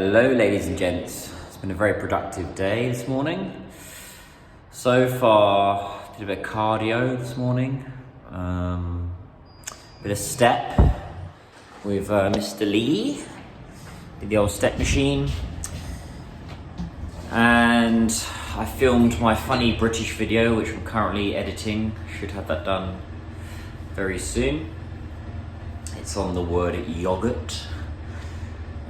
Hello ladies and gents, it's been a very productive day this morning. So far, did a bit of cardio this morning, bit of step with Mr. Lee, did the old step machine, and I filmed my funny British video which I'm currently editing, should have that done very soon. It's on the word yogurt.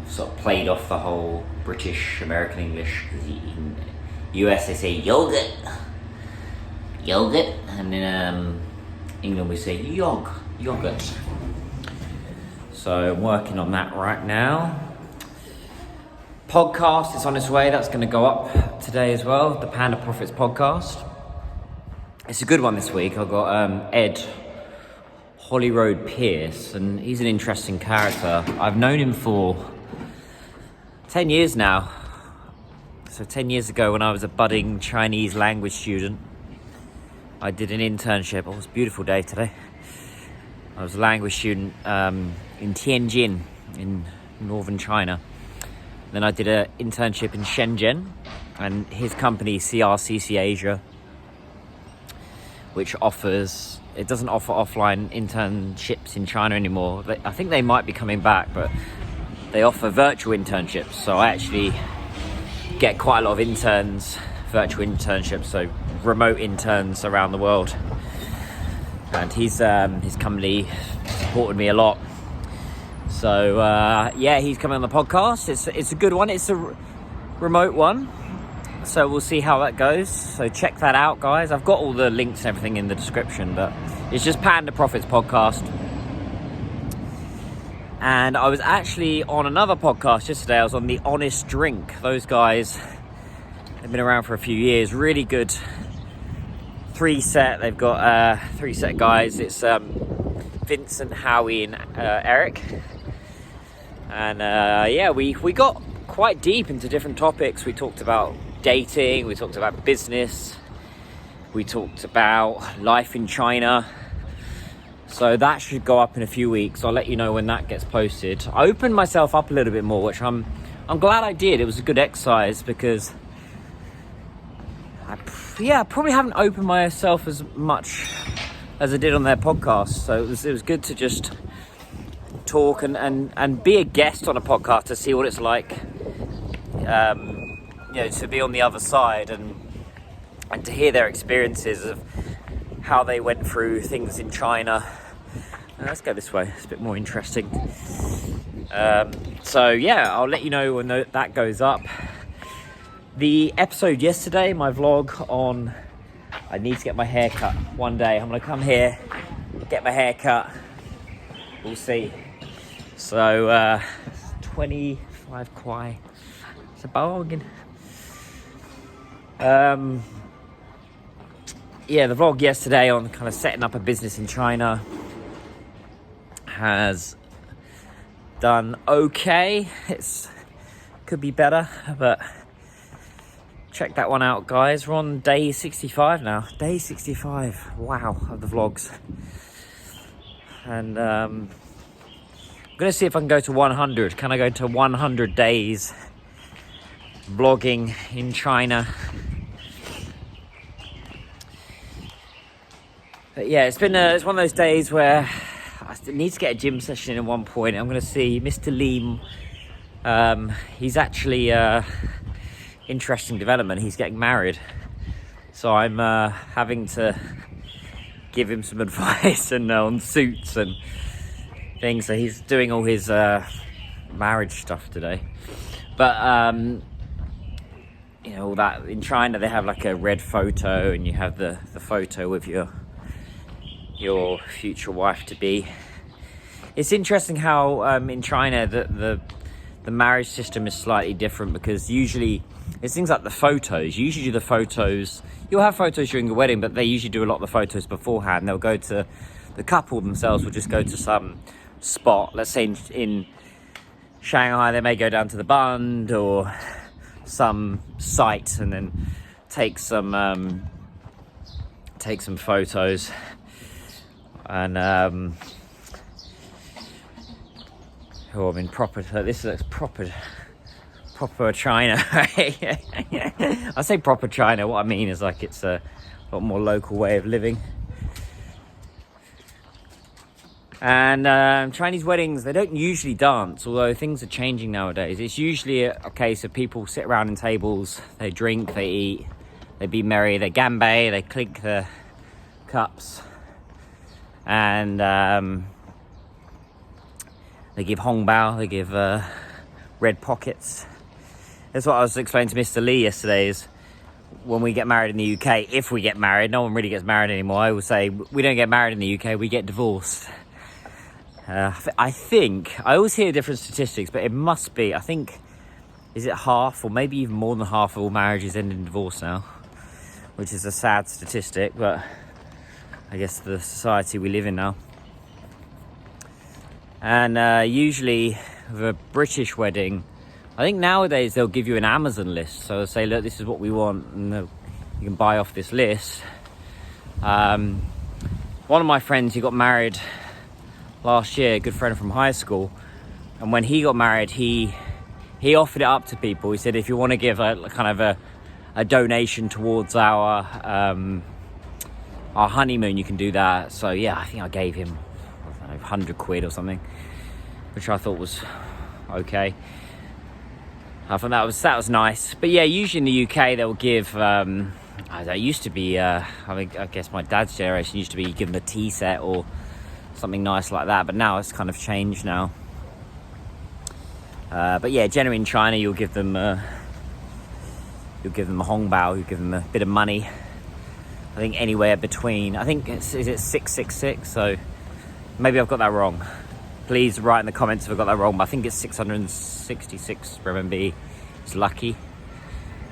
Sort of played off the whole British American English. In US they say yogurt, and in England we say yogurt. So I'm working on that right now. Podcast is on its way. That's going to go up today as well. The Panda Profits podcast. It's a good one this week. I've got Ed Holyrood Pierce, and he's an interesting character. I've known him for 10 years now. So 10 years ago, when I was a budding Chinese language student, I did an internship. Oh, it was a beautiful day today. I was a language student in Tianjin in northern China. Then I did an internship in Shenzhen, and his company CRCC Asia, which it doesn't offer offline internships in China anymore. I think they might be coming back, but they offer virtual internships. So I actually get quite a lot of virtual internships, so remote interns around the world. And his company supported me a lot. So yeah, he's coming on the podcast. It's a good one. It's a remote one. So we'll see how that goes. So check that out, guys. I've got all the links and everything in the description, but it's just Panda Profits podcast. And I was actually on another podcast yesterday. I was on The Honest Drink. Those guys, they've been around for a few years. Really good three-set. They've got three-set guys. It's Vincent, Howie, and Eric. And yeah, we got quite deep into different topics. We talked about dating. We talked about business. We talked about life in China. So that should go up in a few weeks. I'll let you know when that gets posted. I opened myself up a little bit more, which I'm glad I did. It was a good exercise because I probably haven't opened myself as much as I did on their podcast. So it was good to just talk and be a guest on a podcast to see what it's like, to be on the other side and to hear their experiences of how they went through things in China. Let's go this way, it's a bit more interesting. So yeah, I'll let you know when that goes up. The episode yesterday, my vlog on I need to get my hair cut one day. I'm gonna come here, get my hair cut, we'll see. So 25 kwai, it's a bargain. Yeah, the vlog yesterday on kind of setting up a business in China has done okay. Could be better, but check that one out, guys. We're on day 65 now. Day 65, wow, of the vlogs. And I'm gonna see if I can go to 100. Can I go to 100 days vlogging in China? But yeah, it's one of those days where I need to get a gym session in at one point. I'm going to see Mr. Lee. He's actually interesting development. He's getting married, so I'm having to give him some advice and on suits and things. So he's doing all his marriage stuff today. But all that in China, they have like a red photo, and you have the photo with your future wife to be. It's interesting how in China the marriage system is slightly different, because usually it's things like the photos. You usually do the photos. You'll have photos during the wedding, but they usually do a lot of the photos beforehand. They'll go to the couple themselves. Will just go to some spot. Let's say in Shanghai, they may go down to the Bund or some site and then take some photos. And I'm in proper. This looks proper proper China. I say proper China, what I mean is like it's a lot more local way of living. And Chinese weddings, they don't usually dance, although things are changing nowadays. It's usually a case of people sit around in tables, they drink, they eat, they be merry, they gambae, they clink the cups, and they give hongbao, they give red pockets. That's what I was explaining to Mr. Lee yesterday, is when we get married in the UK, if we get married, no one really gets married anymore. I will say we don't get married in the UK, we get divorced. I think, I always hear different statistics, but it must be, I think, is it half or maybe even more than half of all marriages end in divorce now, which is a sad statistic, but I guess the society we live in now. And usually with a British wedding, I think nowadays they'll give you an Amazon list. So they'll say, look, this is what we want, and you can buy off this list. One of my friends, he got married last year, a good friend from high school, and when he got married, he offered it up to people. He said, if you want to give a kind of a donation towards our honeymoon, you can do that. So yeah, I think I gave him, I don't know, 100 quid or something, which I thought was okay. I thought that was nice. But yeah, usually in the UK they'll give that used to be I guess my dad's generation used to be given a tea set or something nice like that, but now it's kind of changed now. But yeah, generally in China you'll give them a hongbao, you'll give them a bit of money. I think anywhere between, I think is it 666, so maybe I've got that wrong. Please write in the comments if I've got that wrong, but I think it's 666 RMB. It's lucky.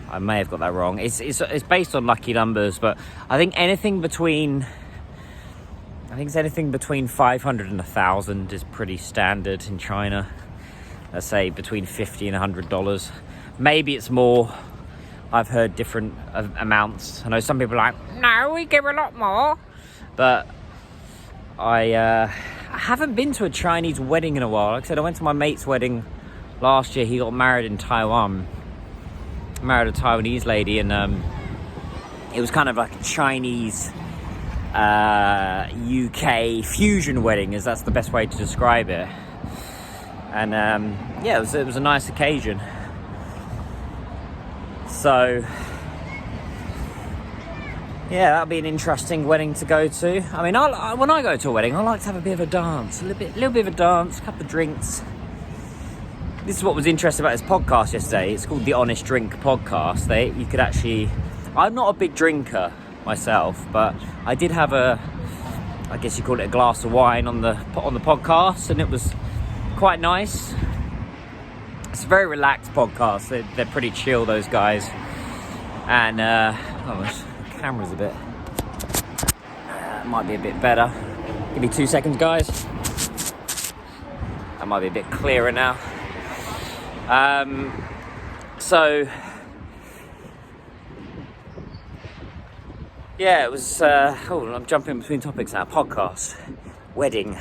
I may have got that wrong. It's based on lucky numbers, but I think anything between 500 and 1,000 is pretty standard in China. Let's say between $50 and $100. Maybe it's more. I've heard different amounts. I know some people are like, no, we give a lot more. But I haven't been to a Chinese wedding in a while. Like I said, I went to my mate's wedding last year. He got married in Taiwan. Married a Taiwanese lady, and it was kind of like a Chinese UK fusion wedding, as that's the best way to describe it. And yeah, it was a nice occasion. So yeah, that'll be an interesting wedding to go to. I mean, when I go to a wedding, I like to have a bit of a dance, a little bit of a dance, a couple of drinks. This is what was interesting about this podcast yesterday. It's called the Honest Drink Podcast. You could actually, I'm not a big drinker myself, but I did have I guess you call it a glass of wine on the podcast, and it was quite nice. It's a very relaxed podcast. They're pretty chill, those guys. And the camera's a bit, might be a bit better. Give me 2 seconds, guys. That might be a bit clearer now. So yeah, it was I'm jumping between topics now. Podcast, wedding.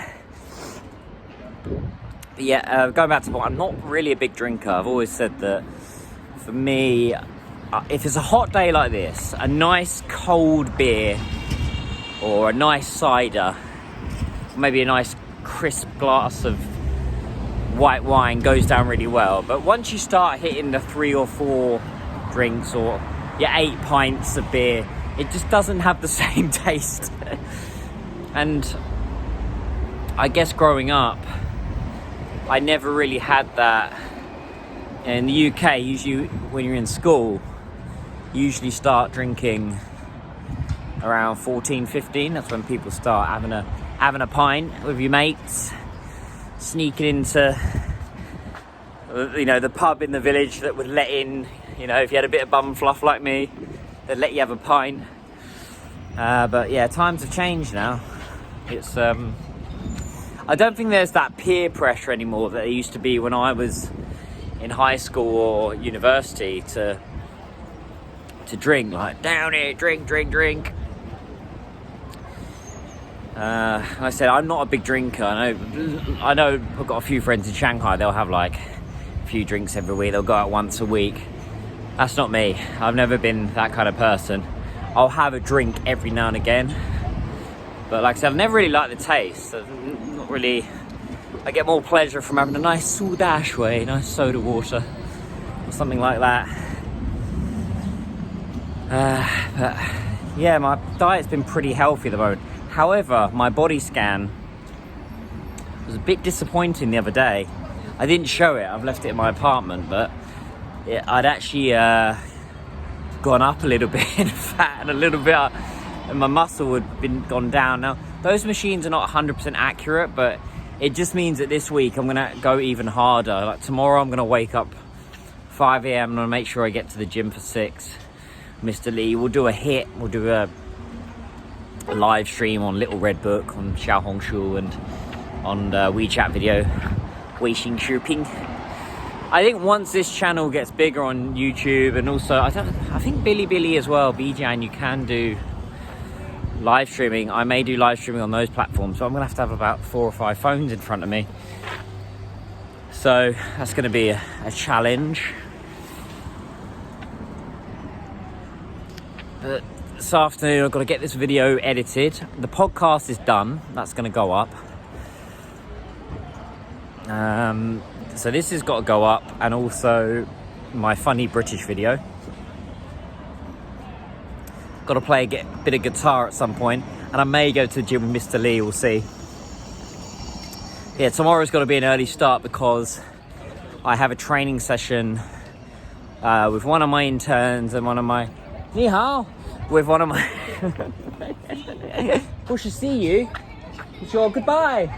But yeah, going back to what, I'm not really a big drinker. I've always said that for me, if it's a hot day like this, a nice cold beer or a nice cider, maybe a nice crisp glass of white wine goes down really well. But once you start hitting the 3 or 4 drinks or your 8 pints of beer, it just doesn't have the same taste. And I guess growing up, I never really had that. In the UK, usually when you're in school, you usually start drinking around 14, 15. That's when people start having a pint with your mates, sneaking into the pub in the village that would let in, if you had a bit of bum fluff like me, they'd let you have a pint. But yeah, times have changed now. It's I don't think there's that peer pressure anymore that there used to be when I was in high school or university to drink, like, down here, drink. I said I'm not a big drinker. I know I've got a few friends in Shanghai. They'll have like few drinks every week. They'll go out once a week. That's not me. I've never been that kind of person. I'll have a drink every now and again, but like I said, I've never really liked the taste. Not really. I get more pleasure from having a nice soda ashway, nice soda water, or something like that. But yeah, my diet's been pretty healthy at the moment. However, my body scan was a bit disappointing the other day. I didn't show it. I've left it in my apartment, but I'd actually gone up a little bit in fat and a little bit, and my muscle had been gone down. Now, those machines are not 100% accurate, but it just means that this week I'm gonna go even harder. Like tomorrow, I'm gonna wake up 5 a.m. I'm gonna make sure I get to the gym for 6. Mr. Lee, we'll do a hit. We'll do a live stream on Little Red Book, on Xiaohongshu, and on the WeChat video, Weixin Shuping. I think once this channel gets bigger on YouTube, and also I think Bilibili as well, BJan, you can do live streaming. I may do live streaming on those platforms, so I'm gonna have to have about 4 or 5 phones in front of me. So that's gonna be a challenge. But this afternoon I've got to get this video edited. The podcast is done. That's gonna go up. So this has got to go up, and also my funny British video. Got to play a bit of guitar at some point, and I may go to the gym with Mr. Lee, we'll see. Yeah, tomorrow's got to be an early start because I have a training session with one of my interns and one of my... Ni hao! With one of my... We should see you. It's your goodbye.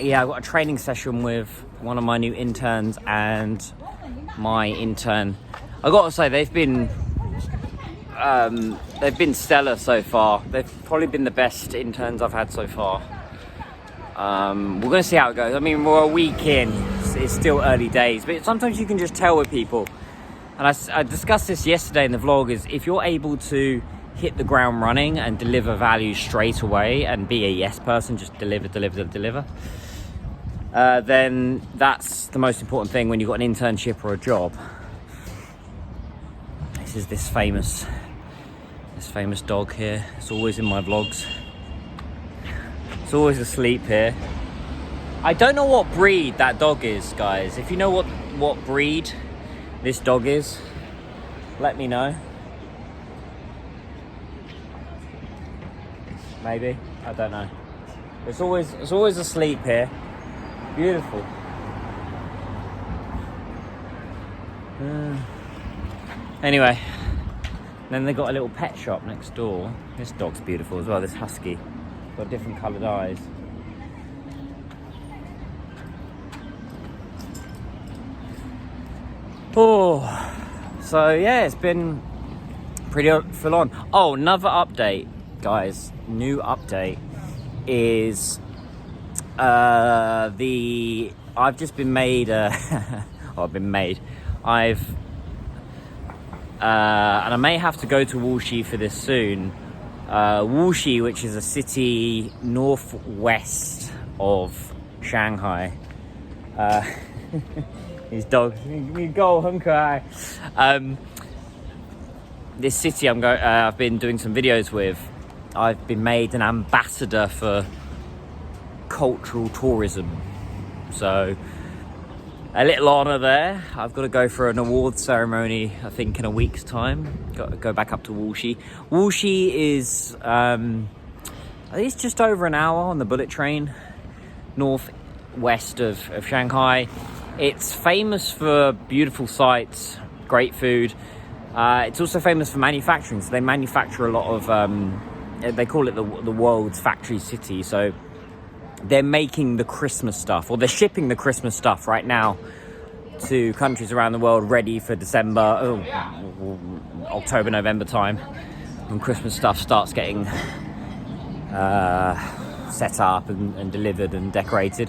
Yeah, I've got a training session with one of my new interns and my intern. I got to say, they've been stellar so far. They've probably been the best interns I've had so far. We're going to see how it goes. I mean, we're a week in. It's still early days, but sometimes you can just tell with people. And I discussed this yesterday in the vlog, is if you're able to hit the ground running and deliver value straight away and be a yes person, just deliver, then that's the most important thing when you've got an internship or a job. This is this famous dog here. It's always in my vlogs. It's always asleep here. I don't know what breed that dog is, guys. If you know what breed this dog is, let me know. Maybe, I don't know. It's always asleep here. Beautiful. Anyway, then they got a little pet shop next door. This dog's beautiful as well. This husky, got different coloured eyes. Oh, so yeah, it's been pretty full on. Oh, another update, guys. New update is I've just been made and I may have to go to Wuxi for this soon. Wuxi, which is a city northwest of Shanghai. These dogs, you go, hunker. This city I've been doing some videos with. I've been made an ambassador for cultural tourism. So a little honour there. I've got to go for an awards ceremony, I think, in a week's time. Got to go back up to Wuxi. Wuxi is, I think it's just over an hour on the bullet train, northwest of Shanghai. It's famous for beautiful sights, great food. It's also famous for manufacturing. So they manufacture a lot of, they call it the world's factory city. So they're making the Christmas stuff, or they're shipping the Christmas stuff right now to countries around the world, ready for December, October, November time, when Christmas stuff starts getting set up and delivered and decorated.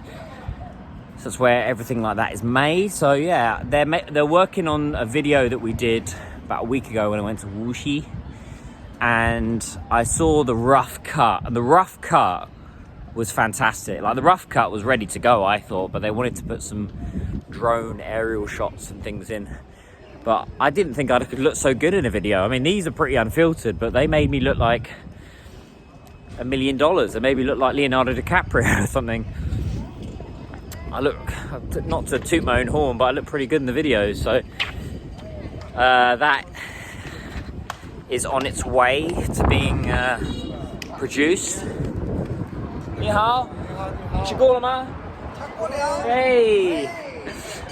So that's where everything like that is made. So yeah, they're working on a video that we did about a week ago when I went to Wuxi, and I saw the rough cut. And the rough cut was fantastic. Like the rough cut was ready to go, I thought, but they wanted to put some drone aerial shots and things in. But I didn't think I could look so good in a video. I mean, these are pretty unfiltered, but they made me look like $1 million. They made me look like Leonardo DiCaprio or something. I look, not to toot my own horn, but I look pretty good in the videos. So that is on its way to being produced. Ni hao. Chigolama. Hey.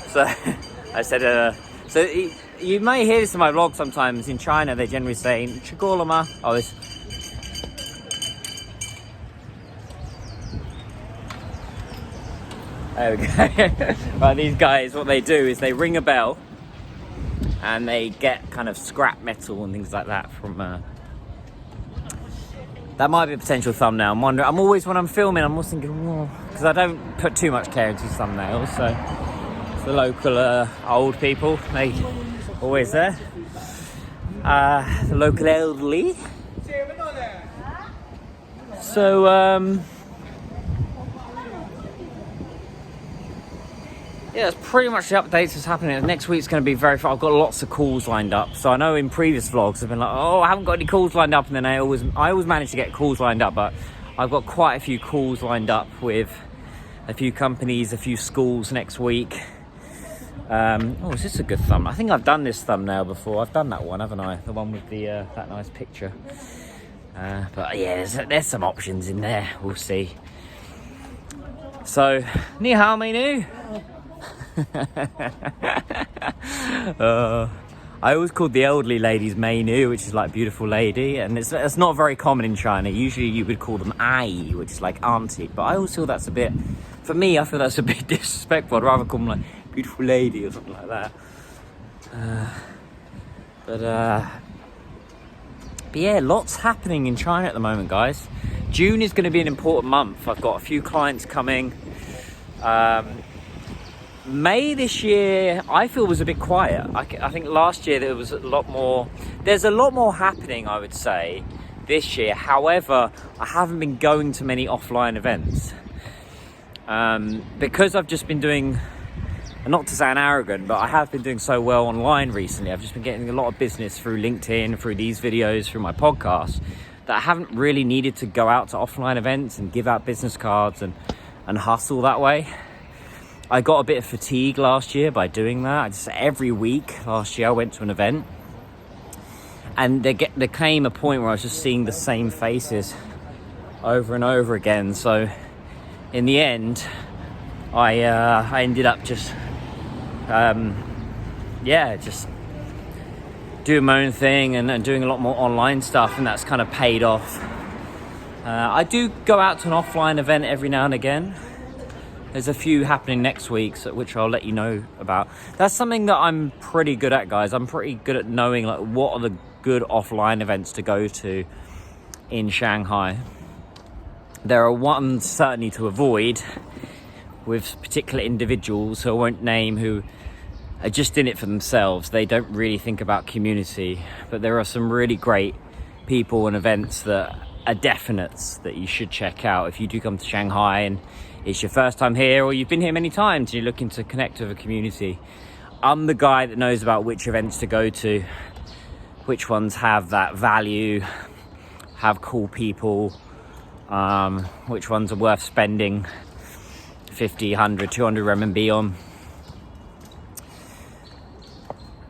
So I said, so you may hear this in my vlog sometimes. In China, they generally say Chigolama. Oh, this. There we go. Right, these guys, what they do is they ring a bell and they get kind of scrap metal and things like that from that might be a potential thumbnail. I'm wondering, I'm always, when I'm filming, I'm always thinking, because I don't put too much care into thumbnails, so it's the local old people, they always there. The local elderly. So yeah, that's pretty much the updates that's happening. Next week's going to be very fun. I've got lots of calls lined up. So I know in previous vlogs I've been like, oh, I haven't got any calls lined up. And then I always manage to get calls lined up. But I've got quite a few calls lined up with a few companies, a few schools next week. Oh, is this a good thumb? I think I've done this thumbnail before. I've done that one, haven't I? The one with the that nice picture. But yeah, there's some options in there. We'll see. So, ni hao, mei nu. I always called the elderly ladies Mei Nu, which is like beautiful lady, and it's not very common in China. Usually you would call them Ai, which is like auntie, but I always feel that's a bit, for me, I feel that's a bit disrespectful. I'd rather call them like beautiful lady or something like that. But yeah, lots happening in China at the moment, guys. June is going to be an important month. I've got a few clients coming. May this year, I feel, was a bit quiet. I think last year there was a lot more. There's a lot more happening, I would say, this year. However, I haven't been going to many offline events because I've just been doing, not to sound arrogant, but I have been doing so well online recently. I've just been getting a lot of business through LinkedIn, through these videos, through my podcast, that I haven't really needed to go out to offline events and give out business cards and hustle that way. I got a bit of fatigue last year by doing that. Every week last year I went to an event, and there came a point where I was just seeing the same faces over and over again. So in the end, I ended up just just doing my own thing and doing a lot more online stuff, and that's kind of paid off. I do go out to an offline event every now and again. There's a few happening next week, which I'll let you know about. That's something that I'm pretty good at, guys. I'm pretty good at knowing like what are the good offline events to go to in Shanghai. There are ones certainly to avoid with particular individuals who I won't name, who are just in it for themselves. They don't really think about community. But there are some really great people and events that are definites that you should check out if you do come to Shanghai and it's your first time here, or you've been here many times and you're looking to connect with a community. I'm the guy that knows about which events to go to, which ones have that value, have cool people, which ones are worth spending 50, 100, 200 RMB on.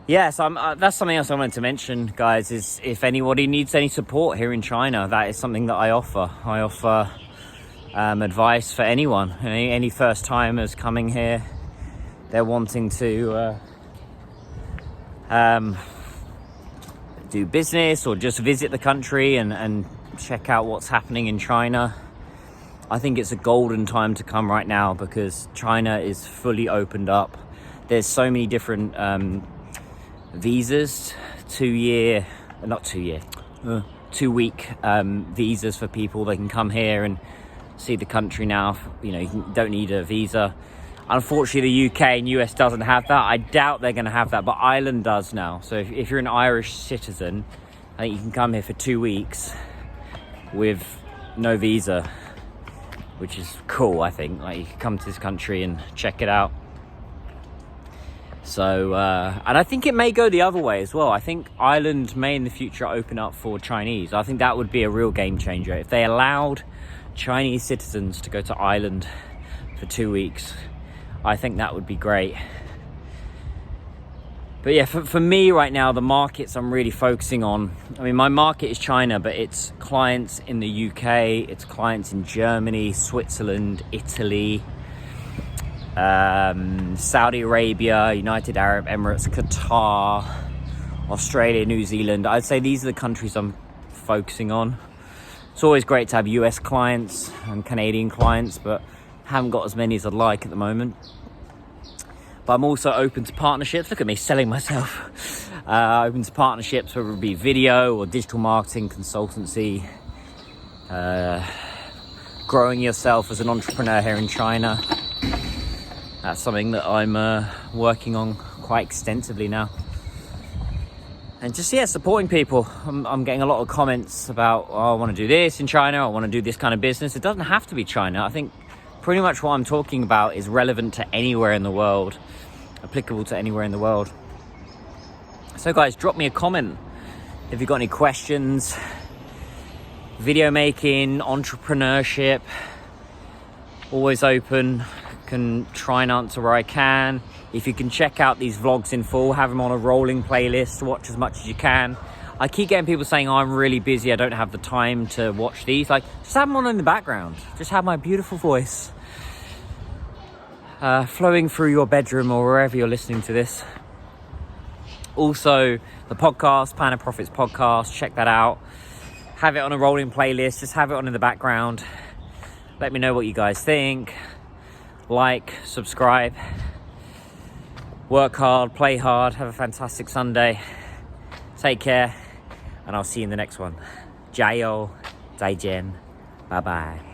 Yeah, so that's something else I wanted to mention, guys, is if anybody needs any support here in China, that is something that I offer. I offer advice for anyone, any first timers coming here. They're wanting to do business or just visit the country and check out what's happening in China. I think it's a golden time to come right now because China is fully opened up. There's so many different visas, 2 week visas for people. They can come here and see the country now. You don't need a visa. Unfortunately, the UK and US doesn't have that. I doubt they're going to have that, but Ireland does now. So if you're an Irish citizen, I think you can come here for 2 weeks with no visa, which is cool. I think like you can come to this country and check it out. So and I think it may go the other way as well. I think Ireland may in the future open up for Chinese. I think that would be a real game changer if they allowed Chinese citizens to go to Ireland for 2 weeks. I think that would be great. But yeah, for me right now, the markets I'm really focusing on, I mean, my market is China, but it's clients in the UK, it's clients in Germany, Switzerland, Italy, Saudi Arabia, United Arab Emirates, Qatar, Australia, New Zealand. I'd say these are the countries I'm focusing on. It's always great to have US clients and Canadian clients, but haven't got as many as I'd like at the moment. But I'm also open to partnerships. Look at me selling myself. Open to partnerships, whether it be video or digital marketing, consultancy, growing yourself as an entrepreneur here in China. That's something that I'm working on quite extensively now. And just, yeah, supporting people. I'm getting a lot of comments about, oh, I want to do this in China. I want to do this kind of business. It doesn't have to be China. I think pretty much what I'm talking about is relevant to anywhere in the world, applicable to anywhere in the world. So guys, drop me a comment if you've got any questions. Video making, entrepreneurship, always open. Can try and answer where I can. If you can check out these vlogs in full, have them on a rolling playlist, watch as much as you can. I keep getting people saying, oh, I'm really busy, I don't have the time to watch these. Like, just have them on in the background. Just have my beautiful voice flowing through your bedroom or wherever you're listening to this. Also, the podcast, Plan of Profits podcast, check that out. Have it on a rolling playlist, just have it on in the background. Let me know what you guys think. Like, subscribe. Work hard, play hard, have a fantastic Sunday. Take care, and I'll see you in the next one. 加油，再见，拜拜。